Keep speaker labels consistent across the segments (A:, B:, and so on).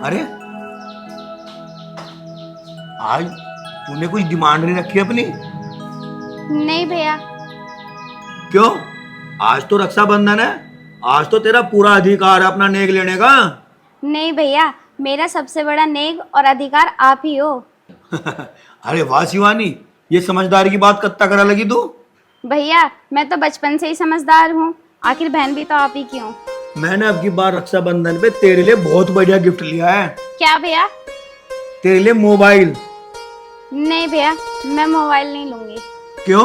A: अरे आज तूने कुछ डिमांड नहीं रखी अपनी?
B: नहीं भैया।
A: क्यों? आज तो रक्षाबंधन है, आज तो तेरा पूरा अधिकार है अपना नेक लेने का।
B: नहीं भैया, मेरा सबसे बड़ा नेक और अधिकार आप ही हो।
A: अरे वाह शिवानी, ये समझदारी की बात कत्ता करा लगी तू।
B: भैया मैं तो बचपन से ही समझदार हूँ, आखिर बहन भी तो आप ही की हूँ।
A: मैंने अब की बार रक्षाबंधन पे तेरे लिए बहुत बढ़िया गिफ्ट लिया है।
B: क्या भैया?
A: तेरे लिए मोबाइल।
B: नहीं भैया, मैं मोबाइल नहीं लूंगी।
A: क्यों?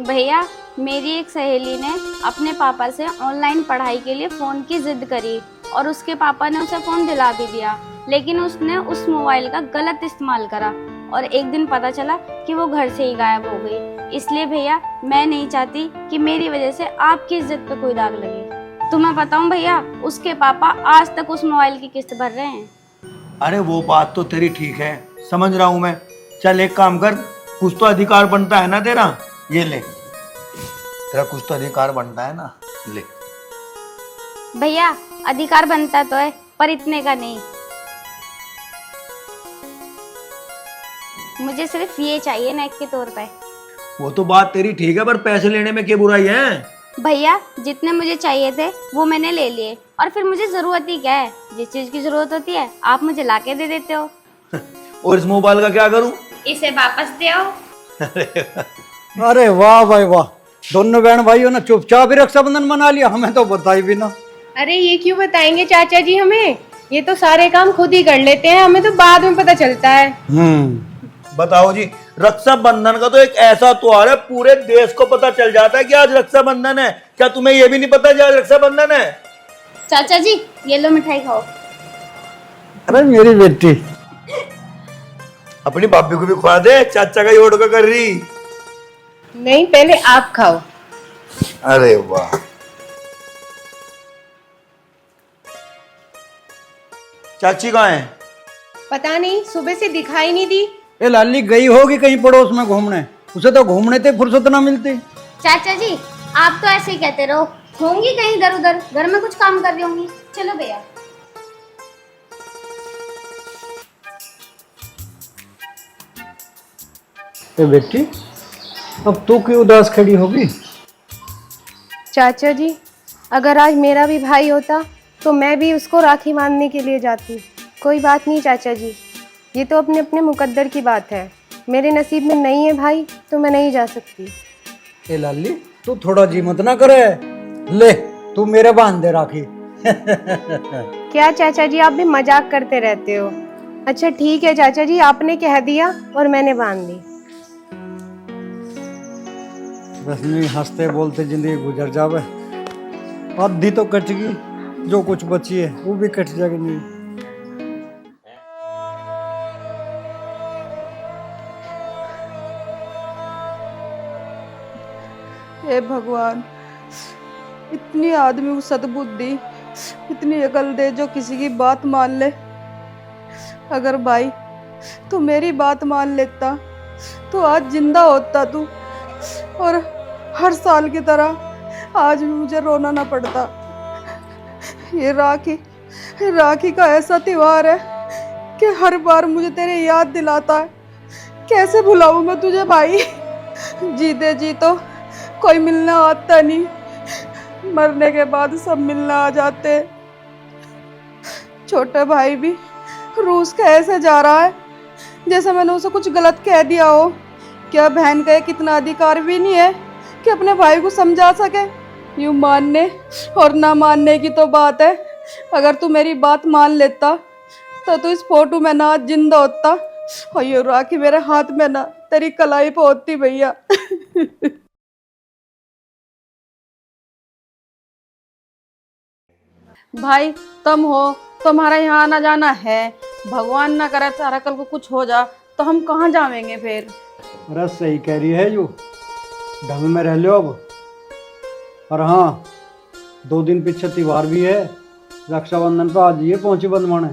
B: भैया मेरी एक सहेली ने अपने पापा से ऑनलाइन पढ़ाई के लिए फ़ोन की जिद करी और उसके पापा ने उसे फ़ोन दिला भी दिया, लेकिन उसने उस मोबाइल का गलत इस्तेमाल करा और एक दिन पता चला कि वो घर से ही गायब हो गई। इसलिए भैया मैं नहीं चाहती कि मेरी वजह से आपकी इज्जत पे कोई दाग लगे। तुम्हें बताऊं भैया, उसके पापा आज तक उस मोबाइल की किस्त भर रहे हैं।
A: अरे वो बात तो तेरी ठीक है, समझ रहा हूं मैं। चल एक काम कर, कुछ तो अधिकार बनता है ना तेरा, ये ले। तेरा कुछ तो अधिकार बनता है ना, ले।
B: भैया अधिकार बनता तो है, पर इतने का नहीं। मुझे सिर्फ ये चाहिए नेक के तौर पे।
A: वो तो बात तेरी ठीक है, पर पैसे लेने में क्या बुराई है?
B: भैया जितने मुझे चाहिए थे वो मैंने ले लिए, और फिर मुझे जरूरत ही क्या है? जिस चीज की जरूरत होती है आप मुझे लाके दे देते हो।
A: और इस मोबाइल का क्या करूं?
B: इसे वापस दे आओ।
C: अरे वाह भाई वाह, दोनों बहन भाइयों ने चुपचाप ही रक्षाबंधन मना लिया, हमें तो बताई भी ना।
D: अरे ये क्यों बताएंगे चाचा जी हमें, ये तो सारे काम खुद ही कर लेते हैं, हमें तो बाद में पता चलता है।
A: बताओ जी, रक्षाबंधन का तो एक ऐसा त्योहार है, पूरे देश को पता चल जाता है कि आज रक्षाबंधन है। क्या तुम्हें ये भी नहीं पता कि आज रक्षाबंधन है?
B: चाचा जी ये लो मिठाई खाओ।
C: अरे मेरी बेटी,
A: अपनी भाभी को भी खुआ दे, चाचा का योड़ का कर रही।
D: नहीं पहले आप खाओ।
A: अरे वाह। चाची कहाँ है?
D: पता नहीं, सुबह से दिखाई नहीं दी।
C: ये लाली गई होगी कहीं पड़ोस में घूमने, उसे तो घूमने से फुर्सत ना मिलती।
B: चाचा जी आप तो ऐसे ही कहते रहो, होंगी कहीं इधर उधर, घर में कुछ काम कर रही होंगी। चलो भैया।
C: ए बेटी, अब तू क्यों उदास खड़ी होगी?
D: चाचा जी अगर आज मेरा भी भाई होता तो मैं भी उसको राखी बांधने के लिए जाती। कोई बात नहीं चाचा जी, ये तो अपने अपने मुकद्दर की बात है। मेरे नसीब में नहीं है भाई तो मैं नहीं जा सकती।
C: ए लाली, तू थोड़ा जी मत ना करे, ले तू मेरे बांध दे राखी।
D: क्या चाचा जी आप भी मजाक करते रहते हो। अच्छा ठीक है चाचा जी, आपने कह दिया और मैंने बांध दी।
C: बस नहीं, हंसते बोलते जिंदगी गुजर जावे, आधी तो कट गई, जो कुछ बची है वो भी कट जाएगी। नहीं
E: हे भगवान, इतनी आदमी को सद्बुद्धि, इतनी अकल दे जो किसी की बात मान ले। अगर भाई तू मेरी बात मान लेता तो आज जिंदा होता तू, और हर साल की तरह आज भी मुझे रोना ना पड़ता। ये राखी का ऐसा त्योहार है कि हर बार मुझे तेरे याद दिलाता है। कैसे भुलाऊं मैं तुझे भाई? जीते जी तो कोई मिलना आता नहीं, मरने के बाद सब मिलना आ जाते। छोटा भाई भी रूस का ऐसे जा रहा है जैसे मैंने उसे कुछ गलत कह दिया हो। क्या बहन का कितना अधिकार भी नहीं है कि अपने भाई को समझा सके? यूं मानने और ना मानने की तो बात है। अगर तू मेरी बात मान लेता तो तू इस फोटो में ना जिंदा होता, और ये राखी मेरे हाथ में ना तेरी कलाई पे होती भैया। भाई तुम हो, तुम्हारा यहाँ आना जाना है, भगवान ना करे तारा कल को कुछ हो जा तो हम कहाँ जाएंगे फिर?
C: अरे सही कह रही है, यू ढंग में रह लो अब। और हाँ, 2 दिन पीछे त्योहार भी है, रक्षाबंधन पे आज ये पहुंची बंधवाने।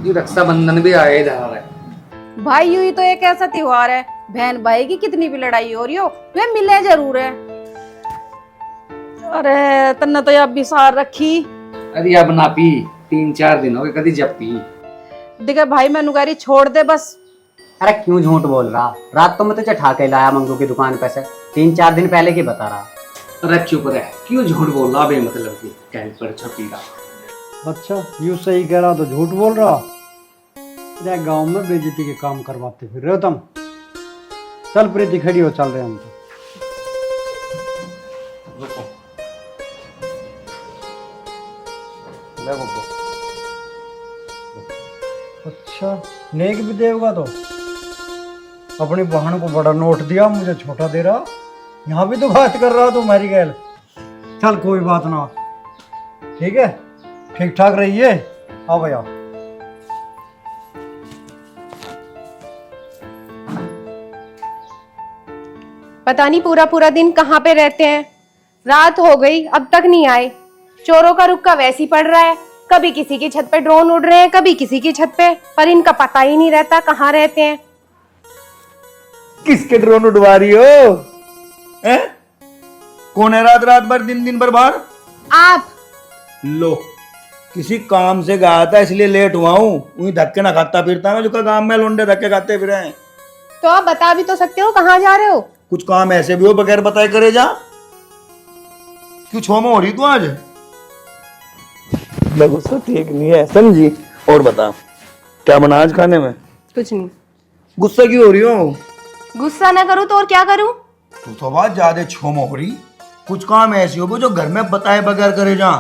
F: ये रक्षाबंधन भी आए इधर है।
E: भाई यूं ही तो एक ऐसा त्योहार है, बहन भाई की कितनी भी लड़ाई हो रही हो वे मिले जरूर है। अरे तन्ने तो अब भी सार रखी।
F: अरे अब ना पी, 3-4 दिन हो गए कभी जब पी।
E: देखा भाई मैनू कह रही छोड़ दे बस।
G: अरे क्यों झूठ बोल रहा, रात तो मैं तुझे ठा के लाया मंगू की दुकान पे से, 3-4 दिन पहले की बता रहा।
F: अरे चुप रह, क्यों झूठ बोल रहा बेमतलब की, कहीं पर छपी रहा।
C: अच्छा यूँ सही कह रहा तो झूठ बोल रहा। क्या गांव में बेइज्जती के काम करवाते फिर रहे हो तुम। चल प्रीति खड़ी हो, चल रहे हम तो। अच्छा नेक भी देगा तो अपनी बहन को बड़ा नोट दिया, मुझे छोटा दे रहा। यहाँ भी तो बात कर रहा तो मेरी गैल। चल कोई बात ना, ठीक है, ठीक ठाक रहिए। आओ भैया।
D: पता नहीं पूरा पूरा दिन कहाँ पे रहते हैं। रात हो गई अब तक नहीं आए। चोरों का रुक्का वैसे ही पड़ रहा है, कभी किसी की छत पे ड्रोन उड़ रहे हैं, कभी किसी की छत पे, पर इनका पता ही नहीं रहता कहाँ रहते हैं।
A: किसके ड्रोन उड़वा रही हो? हैं? कौन है रात रात भर दिन दिन भर बाहर?
D: आप
A: लो, किसी काम से गया था इसलिए लेट हुआ हूँ। वही धक्के ना खाता फिरता मैं, जो का गांव में लोंडे धक्के खाते फिरे हैं।
D: तो आप बता भी तो सकते हो कहाँ जा रहे हो।
A: कुछ काम ऐसे भी हो बगैर बताए करे जा। क्यों छोमा हो रही तू आज? गुस्सा ठीक नहीं है समझी। और बता क्या बना आज खाने में?
D: कुछ नहीं।
A: गुस्सा क्यों हो रही हो?
D: गुस्सा ना करूँ तो और क्या करूँ।
A: तू तो बहुत ज्यादा छोमा हो रही। कुछ काम ऐसे हो जो घर में बताए बगैर करे जा।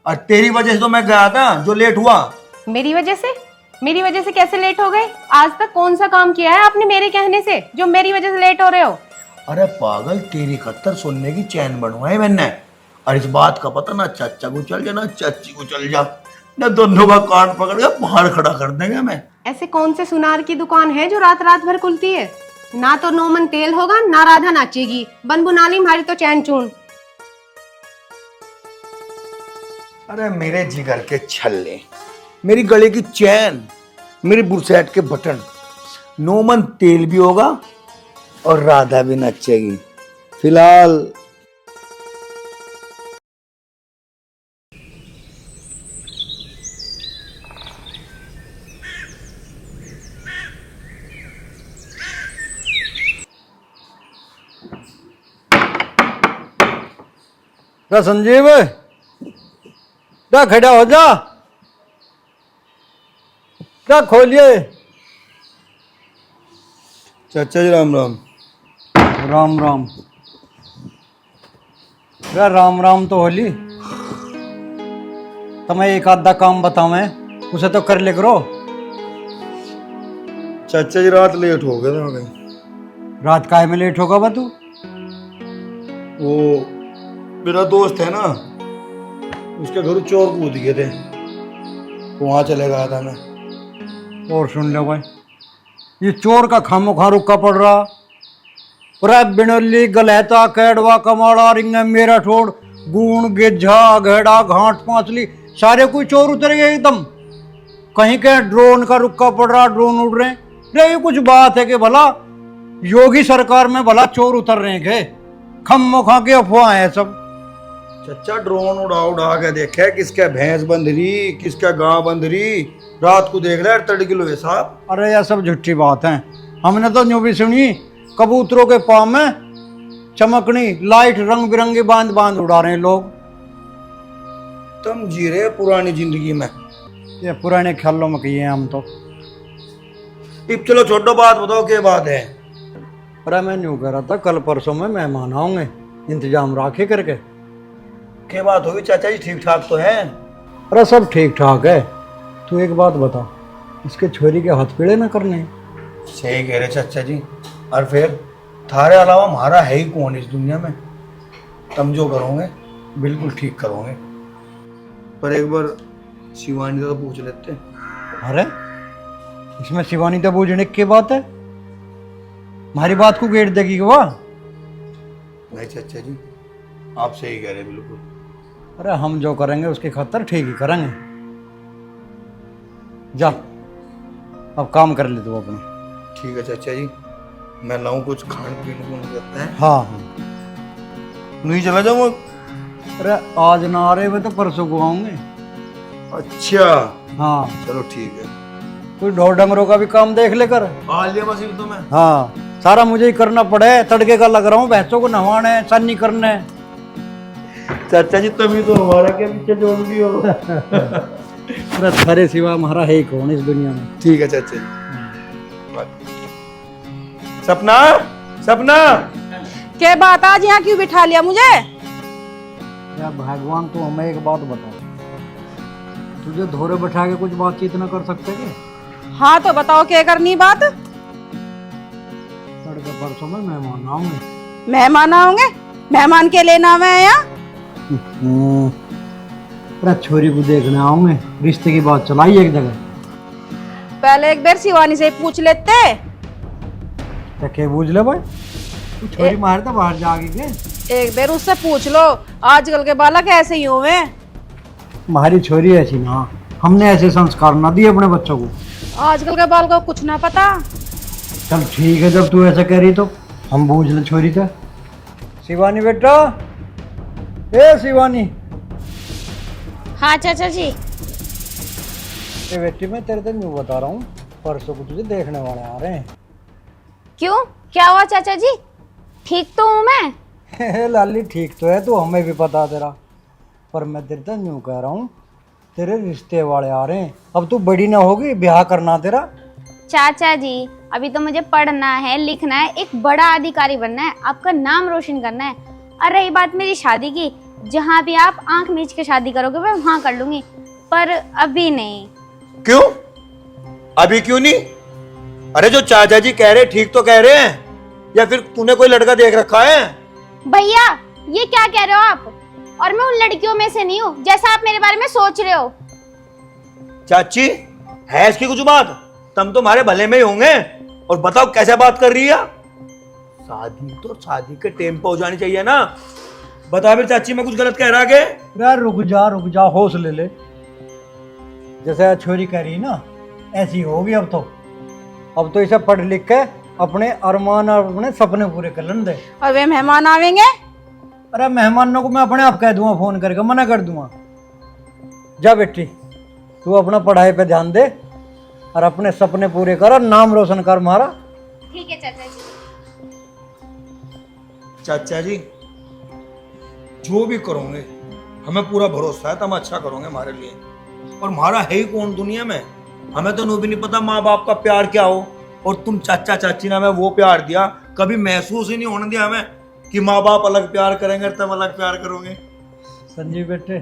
A: और तेरी वजह से तो मैं गया था जो लेट हुआ।
D: मेरी वजह से? मेरी वजह से कैसे लेट हो गए? आज तक कौन सा काम किया है आपने मेरे कहने से जो मेरी वजह से लेट हो रहे हो?
A: अरे पागल, तेरी खत्तर सुनने की चैन बनवाई मैंने। और इस बात का पता ना चाचा को चल जा ना चाची को चल जा, ना दोनों का कान पकड़ के बाहर खड़ा कर देंगे मैं।
D: ऐसे कौन से सुनार की दुकान है जो रात रात भर खुलती है? ना तो नोमन तेल होगा ना राधा नाचेगी, बन बुनाली मारी तो चैन चून।
A: अरे मेरे जिगर के छल्ले, मेरी गले की चैन, मेरी बुरसैट के बटन, नोमन तेल भी होगा और राधा भी नचेगी। फिलहाल
C: संजीव जा, खड़ा हो जा, जा खोलिए।
A: चाचा जी राम राम।
C: राम राम। यार राम राम तो होली। तुम्हें एक आधा काम बतावें, उसे तो कर ले करो।
A: चाचा जी रात लेट हो गए थे।
C: रात काहे में लेट होगा बा तू?
A: वो मेरा दोस्त है ना, उसके घर चोर कूद गए थे, वहां चले गया था मैं।
C: और सुन लो भाई, ये चोर का खामोखा रुका पड़ रहा। पूरा बिनोली गलहता कैडवा कमाड़ा रिंगा मेरा ठोड़ गुण गिज्झा घेड़ा घाट पांचली सारे कोई चोर उतर गए एकदम। कहीं के ड्रोन का रुका पड़ रहा, ड्रोन उड़ रहे हैं। रे ये कुछ बात है कि भला योगी सरकार में भला चोर उतर रहे हैं के? खामोखा के अफवाह है सब।
A: चचा ड्रोन उड़ा उड़ा के देखे किसका भैंस बंध रही, किसका गांव बंध रही। रात को देख रहे 3 किलो है साहब।
C: अरे यह सब झूठी बात है। हमने तो न्यू भी सुनी कबूतरों के पाँव में चमकनी लाइट रंग बिरंगी बांध बांध उड़ा रहे हैं लोग।
A: तुम जी रहे पुरानी जिंदगी में।
C: ये पुराने ख्यालों में किए हैं हम तो।
A: अब चलो छोटो बात बताओ क्या बात है?
C: अरे मैं न्यू कह रहा था कल परसों में मेहमान आऊंगे, इंतजाम राखे करके।
A: क्या बात होगी चाचा जी? ठीक ठाक तो है?
C: अरे सब ठीक ठाक है। तू एक बात बता, इसके छोरी के हाथ पीड़े ना करने?
A: सही कह रहे चाचा जी। और फिर थारे अलावा हमारा है ही कौन इस दुनिया में? तुम जो करोगे बिल्कुल ठीक करोगे। पर एक बार शिवानी तो पूछ लेते।
C: अरे इसमें शिवानी तो बूझने की बात है? हमारी बात को गेट देगी क्या?
A: भाई चाचा जी आप सही कह रहे बिल्कुल।
C: अरे हम जो करेंगे उसकी खातर ठीक ही करेंगे। जा अब काम कर ले तू अपने।
A: ठीक है चाचा जी, मैं लाऊं कुछ खाने पीने को नहीं करता है?
C: हाँ हाँ।
A: नहीं चला जाऊँ?
C: अरे आज ना आ रहे हुए तो परसों को आऊंगे।
A: अच्छा
C: हाँ,
A: चलो ठीक है।
C: कोई ढोर डंगरों का भी काम देख लेकर।
A: आ लिया मसीह तो मैं।
C: हाँ, सारा मुझे ही करना पड़े, तड़के का लग रहा हूँ, भैंसों को नहवाने सन्नी करने।
A: चाचा जी तभी तो हमारा क्या पीछे जोड़ भी हो।
C: अरे थारे सिवा हमारा है ही कौन इस दुनिया में।
A: ठीक है चाचा जी। सपना, सपना,
E: क्या बात, आज यहाँ क्यों बिठा लिया मुझे?
C: या भगवान, तू हमें एक बात बता, तुझे धोरे बैठा के कुछ बातचीत न कर सकते क्या?
E: हाँ तो बताओ क्या करनी बात?
C: तड़के परसों में मेहमान आऊंगे।
E: मेहमान आओगे? मेहमान के लेना मैं यहाँ?
C: अरे छोरी को देखने आऊंगे, रिश्ते की बात चलाई एक जगह।
E: पहले एक बार शिवानी से पूछ लेते।
C: तो क्या बूझ ले भाई, तू छोरी मारता बाहर जाके के।
E: एक बार उससे पूछ लो, आजकल के बालक ऐसे ही हुए।
C: हमारी छोरी ऐसी ना, हमने ऐसे संस्कार ना दिए अपने बच्चों को।
E: आजकल के बाल को कुछ ना पता।
C: चल ठीक है, जब तू ऐसा कह रही तो हम बूझ ले छोरी का। शिवानी बेटा, ए शिवानी।
B: हाँ चाचा जी।
C: ए बेटी, मैं तेरे से न्यू बता रहा हूँ, परसों को तुझे देखने वाले आ रहे हैं।
B: क्यों, क्या हुआ चाचा जी? ठीक तो हूँ मैं।
C: लाली ठीक तो है, तू हमें भी पता तेरा, पर मैं तेरे से न्यू कह रहा हूँ, तेरे रिश्ते वाले आ रहे हैं। अब तू बड़ी ना होगी, ब्याह करना तेरा।
B: चाचा जी, अभी तो मुझे पढ़ना है, लिखना है, एक बड़ा अधिकारी बनना है, आपका नाम रोशन करना है। और रही बात मेरी शादी की, जहाँ भी आप आंख मीच के शादी करोगे मैं वहां कर लूंगी, पर अभी नहीं।
A: क्यों? अभी क्यों नहीं? अरे जो चाचा जी कह रहे ठीक तो कह रहे हैं, या फिर तूने कोई लड़का देख रखा है?
B: भैया ये क्या कह रहे हो आप? और मैं उन लड़कियों में से नहीं हूँ जैसा आप मेरे बारे में सोच रहे हो।
A: चाची है इसकी कुछ बात, तुम तुम्हारे भले में ही होंगे। और बताओ कैसे बात कर रही है? शादी तो शादी के टाइम पे हो जानी चाहिए ना। बता फिर चाची, मैं कुछ गलत कह रहा के?
C: यार रुक जा, हौसले ले। जैसे छोरी कह रही ना, ऐसी होगी अब तो इसे पढ़ लिख के अपने अरमान और अपने सपने पूरे कर लेने दे।
E: और वे मेहमान आवेंगे?
C: अरे मेहमानों को मैं अपने आप कह दूंगा, फोन करके मना कर दूंगा। जा बेटी, तू अपना पढ़ाई पे ध्यान दे और अपने सपने पूरे कर और नाम रोशन कर हमारा।
B: ठीक है चाचा जी।
A: चाचा जी जो भी करोगे हमें पूरा भरोसा है, तुम अच्छा करोगे हमारे लिए। और हमारा है ही कौन दुनिया में, हमें तो भी नहीं पता माँ बाप का प्यार क्या हो। और तुम चाचा चाची ने हमें वो प्यार दिया, कभी महसूस ही नहीं होने दिया हमें कि माँ बाप अलग प्यार करेंगे, तुम अलग प्यार करोगे।
C: संजीव बेटे,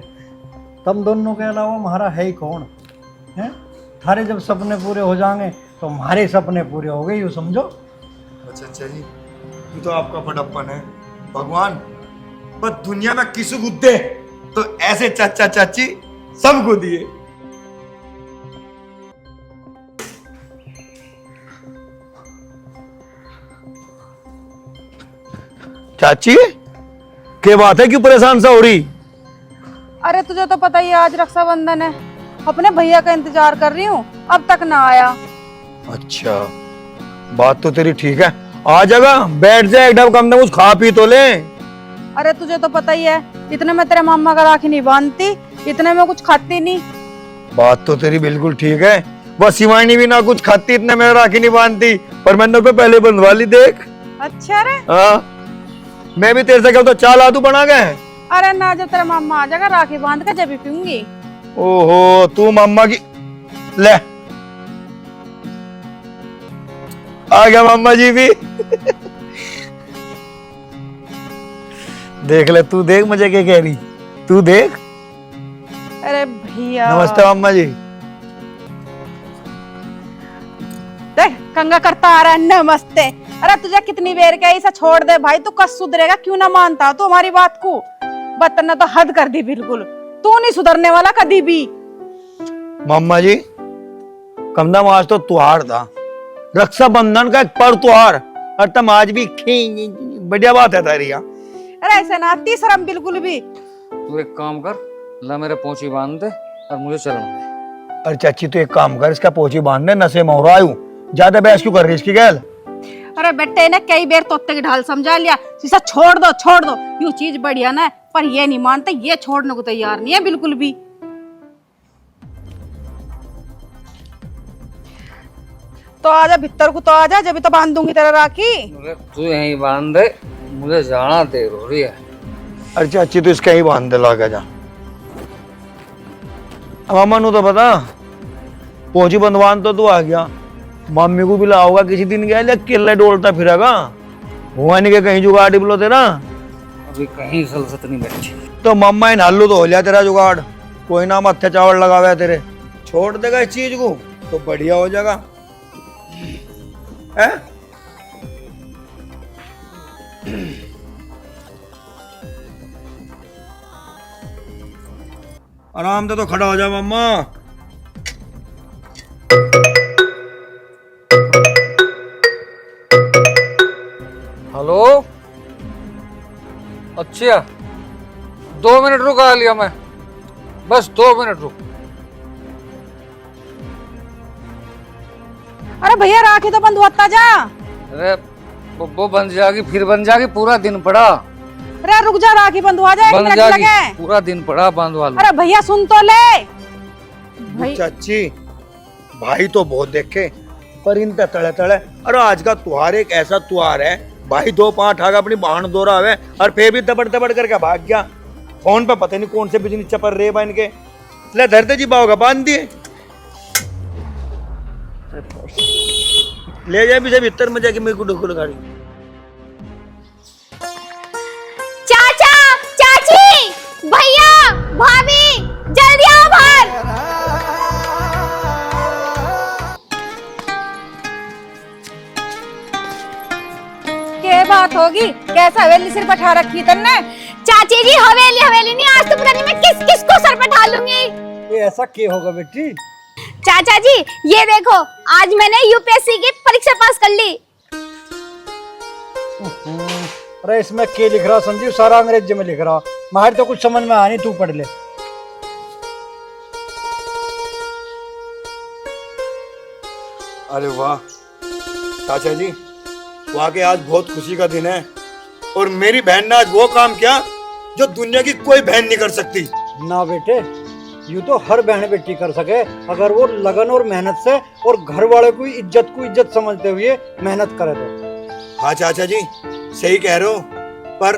C: तुम दोनों के अलावा हमारा है ही कौन है? थारे जब सपने पूरे हो जाएंगे तो हमारे सपने पूरे हो गए, यूँ समझो।
A: अच्छा अच्छा जी, ये तो आपका बड़प्पन है। भगवान पर दुनिया में किसी को दे तो ऐसे चाचा चाची सबको दिए। चाची क्या बात है, क्यों परेशान सा हो रही?
E: अरे तुझे तो पता ही है आज रक्षाबंधन है, अपने भैया का इंतजार कर रही हूँ, अब तक ना आया।
A: अच्छा बात तो तेरी ठीक है, आ जाएगा, बैठ जाए एक डब, कम से कम कुछ खा पी तो ले।
E: अरे तुझे तो पता ही है, इतने में तेरे मामा का राखी नहीं बांधती, इतने में कुछ खाती नहीं।
A: बात तो तेरी बिल्कुल ठीक है, बस शिवानी भी ना कुछ खाती, इतने में राखी नहीं बांधती, पर मैंने तो पहले बंधवा ली देख।
E: अच्छा रे।
A: हाँ मैं भी तेरे से कहूँ तो चाल आदू बना गए।
E: अरे ना, जब तेरा मामा आ जाएगा राखी बांध के जब भी पीऊंगी।
A: ओहो तू मम्मा की ले, आ गया मम्मा जी भी। देख ले, तू देख मुझे क्या कह रही, तू देख।
E: अरे भैया
A: नमस्ते मम्मा जी।
E: देख कंगा करता आ रहा है, नमस्ते। अरे तुझे कितनी देर का इसे छोड़ दे भाई, तू कस सुधरेगा, क्यों ना मानता तू हमारी बात को। बतन ने तो हद कर दी बिल्कुल, तू नहीं सुधरने वाला कभी भी।
A: मम्मा जी कमदम आज तो त्योहार था, रक्षाबंधन का एक पर्व त्योहार, और तुम आज भी बढ़िया बात है तारी।
E: अरे ऐसे ना आती शर्म बिल्कुल भी।
H: तू एक काम कर, ला मेरे पोंछी बांध दे और मुझे चलने दे।
A: अरे चाची तू एक काम कर, इसका पोछी बांध दे, नशे में हो रहा हूँ, ज्यादा बहस क्यों कर रही इसकी गैल।
E: अरे बेटे ने कई बार तोते की ढाल समझा लिया, सीसा छोड़ दो, यू चीज बढ़िया ना, पर ये नहीं मानते, ये छोड़ने को तैयार नहीं है बिल्कुल भी। तो आजा भीतर को, तो आजा, जब तो बांध दूंगी तेरा राखी।
H: अरे तू यहीं बांध दे, मुझे जाना देर हो रही है।
A: अरे चाची तो इसका ही बांध दे ला के जा। अब अम्मा नु तो बता, पहुंची बंधवान तो तू आ गया, मम्मी को भी ला होगा किसी दिन गया ले किले डोलता फिरेगा, हुआ नहीं के कहीं जुगाड़ बोलो तेरा।
H: अभी कहीं सलसत नहीं बैठी।
A: तो मम्मा इन हल्लू तो हो लिया तेरा जुगाड़, कोई ना मत्थे चावल लगावे है तेरे, छोड़ देगा इस चीज को तो बढ़िया हो जाएगा है? आराम से तो खड़ा हो जा मम्मा।
H: हेलो, अच्छा 2 मिनट रुका लिया मैं, बस 2 मिनट रुक।
E: अरे भैया राखी तो बंधवाता जा।
H: अरे वो बन जाएगी, फिर बन जाएगी, पूरा दिन पड़ा।
E: अरे रुक जा, राखी बंधवा जा, 1
H: बन
E: मिनट
H: जाएगी,
E: लगे।
H: पूरा दिन पड़ा, बांधवा लो।
E: अरे भैया सुन तो ले भाई।
A: चाची भाई तो बहुत देखे पर इन तड़े तड़े। अरे आज का त्योहार एक ऐसा त्योहार है, भाई 2 5 ठाक अपनी बहन दो रहा है और फिर भी दबड़ दबड़ करके भाग गया। फोन पे पता नहीं कौन से बिजनेस चपर रे बन के ले धरते जी बाहोगा बांध दिए, ले जाए भी सब इतर में जाके मेरे को ढुकुल गाड़ी।
B: चाचा, चाची, भैया, भाभी, जल्दी आओ बाहर।
E: क्या बात होगी, कैसा हवेली सिर पर ठा रखी तन्ने?
B: चाची जी हवेली हवेली नहीं, आज तो पता नहीं मैं किस किस को सर पे ढाल लूंगी।
C: ये ऐसा क्या होगा बेटी?
B: चाचा जी ये देखो, आज मैंने यूपीएससी की परीक्षा पास कर ली।
C: अरे इसमें क्या लिख रहा संजीव? सारा अंग्रेजी में लिख रहा, माहिर तो कुछ समझ में आ नहीं, तू पढ़ ले।
A: अरे वाह चाचा जी, वाकई आज बहुत खुशी का दिन है और मेरी बहन ने आज वो काम किया जो दुनिया की कोई बहन नहीं कर सकती।
C: ना बेटे, यूं तो हर बहन बेटी कर सके अगर वो लगन और मेहनत से और घर वाले को इज्जत समझते हुए मेहनत करे तो।
A: हाँ चाचा जी सही कह रहे हो, पर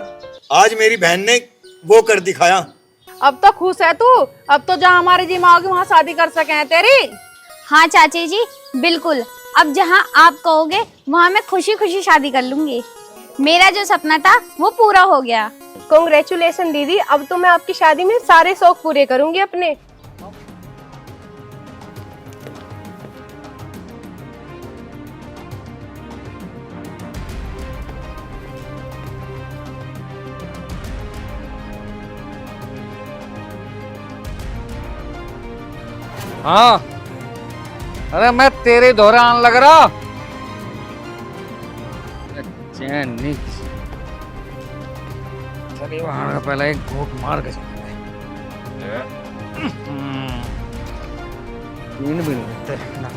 A: आज मेरी बहन ने वो कर दिखाया।
E: अब तो खुश है तू, अब तो जहाँ हमारी जी माँ होगी वहाँ शादी कर सके हैं तेरी।
B: हाँ चाची जी बिल्कुल, अब जहाँ आप कहोगे वहाँ मैं खुशी खुशी शादी कर लूंगी। मेरा जो सपना था वो पूरा हो गया।
D: कॉन्ग्रेचुलेशन दीदी, अब तो मैं आपकी शादी में सारे शौक पूरे करूंगी अपने।
H: हाँ, अरे मैं तेरे दौरान लग रहा, चैन नहीं किसी। चलिए वहां का पहले एक घूट मार के चलते हैं। नींद भी नहीं लगते ना।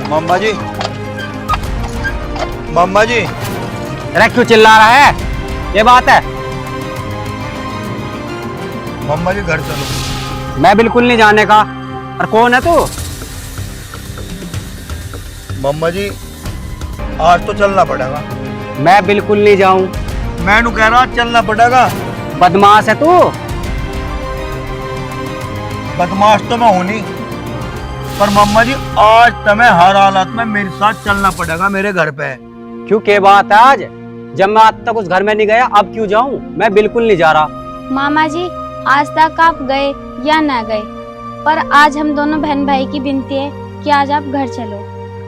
A: मम्मा जी, मम्मा जी।
G: अरे क्यों चिल्ला रहा है? ये बात है?
A: मम्मा जी घर चलो।
G: मैं बिल्कुल नहीं जाने का। और कौन है तू?
A: मम्मा जी आज तो चलना पड़ेगा।
G: मैं बिल्कुल नहीं जाऊं।
A: मैं नु कह रहा चलना पड़ेगा।
G: बदमाश है तू।
A: बदमाश तो मैं हूं नहीं, पर मम्मा जी आज तुम्हें हर हालत में मेरे साथ चलना पड़ेगा मेरे घर पे।
G: क्यों क्या बात है आज? जब मैं आज तक उस घर में नहीं गया, अब क्यों जाऊं? मैं बिल्कुल नहीं जा रहा।
B: मामा जी, आज तक आप गए या ना गए, पर आज हम दोनों बहन भाई की विनती है कि आज आप घर चलो।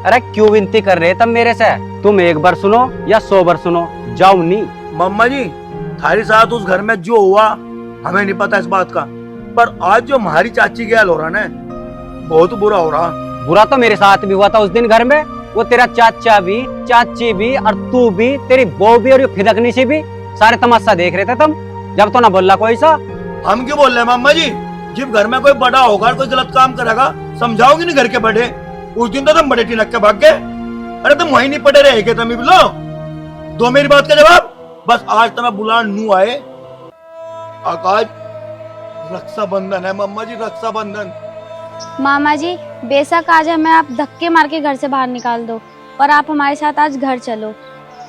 G: अरे क्यों विनती कर रहे तब मेरे से? तुम एक बार सुनो या 100 बार सुनो, जाऊं नहीं।
A: मम्मा जी थारे साथ उस घर में जो हुआ हमें नहीं पता इस बात का, पर आज जो हमारी चाची के हाल हो रहा ना, बहुत बुरा हो रहा।
G: बुरा तो मेरे साथ भी हुआ था उस दिन घर में। वो तेरा चाचा भी, चाची भी, और तू भी, तेरी बहू भी, और ये फिदकनी सी भी, सारे तमाशा देख रहे थे तुम। जब तो ना बोलना कोई सा।
A: हम क्यों बोल रहे हैं मम्मा जी? जब घर में कोई बड़ा होगा, कोई गलत काम करेगा, समझाओगे नहीं घर के बड़े? उस दिन तो तुम बड़े टिनक के भाग गए। अरे तुम वहीं नहीं पड़े रहे तुम ही बोलो। दो मेरी बात का जवाब। बस आज तो मैं बुला नू आए। आज रक्षाबंधन है मम्मा जी, रक्षाबंधन।
B: मामा जी, बेशक आज हमें आप धक्के मार के घर से बाहर निकाल दो, पर आप हमारे साथ आज घर चलो।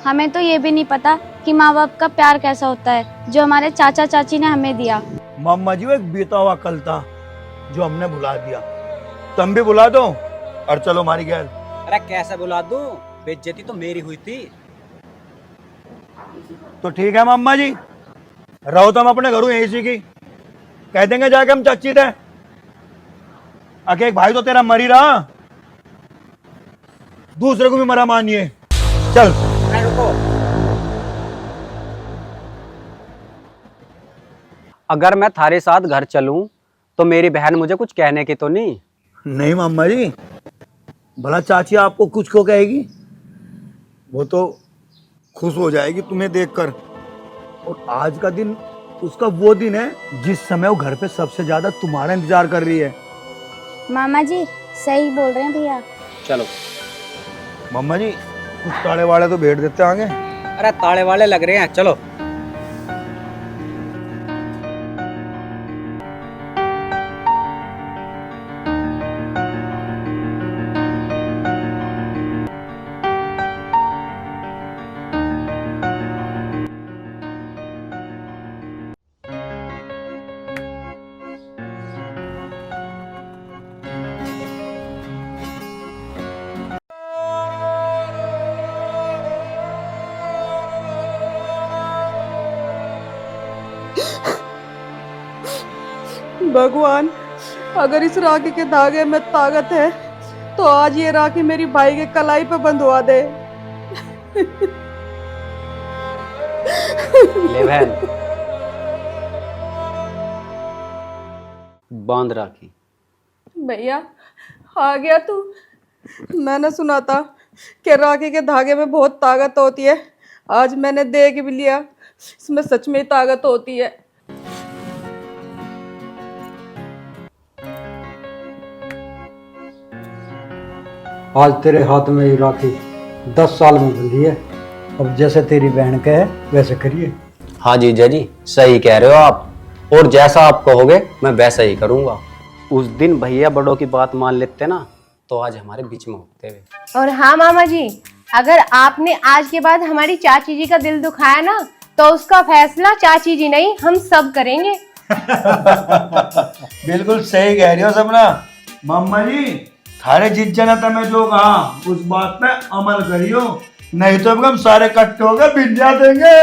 B: हमें तो ये भी नहीं पता कि माँ बाप का प्यार कैसा होता है, जो हमारे चाचा चाची ने हमें दिया।
A: मम्मा जी वो एक बीता हुआ कल था जो हमने भुला दिया। तुम भी बुला दो और चलो हमारी गैर।
G: अरे कैसे बुला दूं? बेइज्जती तो मेरी हुई थी।
A: तो ठीक है मम्मा जी, रहो तुम अपने घरों यहीं की। कह देंगे जाके हम चाची थे। आगे एक भाई तो तेरा मरी रहा, दूसरे को भी मरा मानिए। चल।
G: अरे रुको। अगर मैं थारे साथ घर चलूं तो मेरी बहन मुझे कुछ कहने की तो नहीं?
A: नहीं मम्मा जी, भला चाची आपको कुछ क्यों कहेगी? वो तो खुश हो जाएगी तुम्हें देखकर। और आज का दिन उसका वो दिन है जिस समय वो घर पे सबसे ज्यादा तुम्हारा इंतजार कर रही है।
B: मामा जी सही बोल रहे हैं भैया।
G: चलो।
A: मम्मा जी कुछ ताड़े वाड़े तो भेज देते आगे।
G: अरे ताले वाले लग रहे हैं, चलो।
E: भगवान, अगर इस राखी के धागे में ताकत है तो आज ये राखी मेरी भाई के कलाई पे बंधवा दे।
G: ले बहन, बांध राखी।
E: भैया आ गया तू? मैंने सुना था कि राखी के धागे में बहुत ताकत होती है। आज मैंने देख भी लिया, इसमें सच में ताकत होती है।
C: आज तेरे हाथ में ये राखी 10 साल में बंधी है। अब जैसे तेरी बहन कहे वैसे करिए।
G: हाँ जीजा जी, सही कह रहे हो आप, और जैसा आप कहोगे मैं वैसा ही करूंगा। उस दिन भैया बड़ों की बात मान लेते ना तो आज हमारे बीच में होते हुए।
D: और हाँ मामा जी, अगर आपने आज के बाद हमारी चाची जी का दिल दुखाया ना, तो उसका फैसला चाची जी नहीं हम सब करेंगे।
A: बिल्कुल सही कह रही हो सपना। मम्मा जी थारे जित जनता में जो कहा उस बात पे अमल करियो, नहीं तो हम सारे इकट्ठे होकर बिंदिया देंगे।